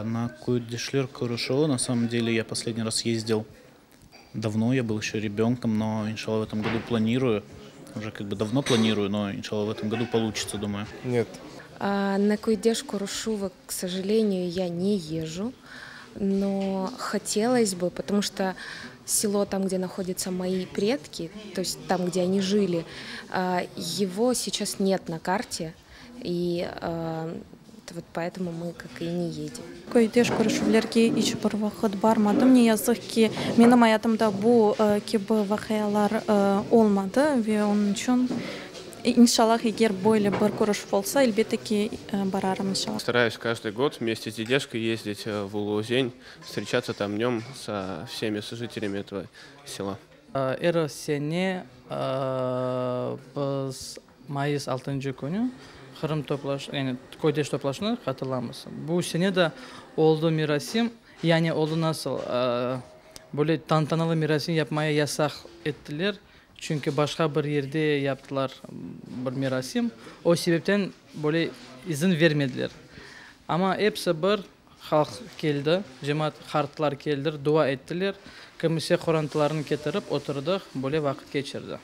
На Куйдышлыр Курушево, на самом деле, я последний раз ездил давно, я был еще ребенком, но, иншалла, в этом году планирую. Уже как бы давно планирую, но, иншалла, в этом году получится, думаю. Нет. На Куйдыш-Курушува, к сожалению, я не езжу, но хотелось бы, потому что село, там, где находятся мои предки, то есть там, где они жили, его сейчас нет на карте, и вот поэтому мы как и не едем. Куйдыш Курушевлерге ич bir vaqt barmadım. Ne yazık ki benim hayatımda bu gibi vakalar olmadı ve onun için inşallah eğer böyle bir kuruş olsa elbette ki bararım inşallah. Стараюсь каждый год вместе с дедушкой ездить в Улуузень, встречаться там днем со всеми жителями этого села. Эр сене biz mayıs 6 günü Kırım yani Kuydeş toplaşına katılamız. Bu sene de oldu mirasim, yani oldu nasıl böyle tantanalı mirasim yapmaya yasak ettiler. Çünkü başka bir yerde yaptılar bir mirasim. O sebepten böyle izin vermediler. Ama hepsi bir halk geldi, cemaat hartlar geldi, dua ettiler. Kimse Kur'anlarını getirip oturduk, böyle vakit geçirdi.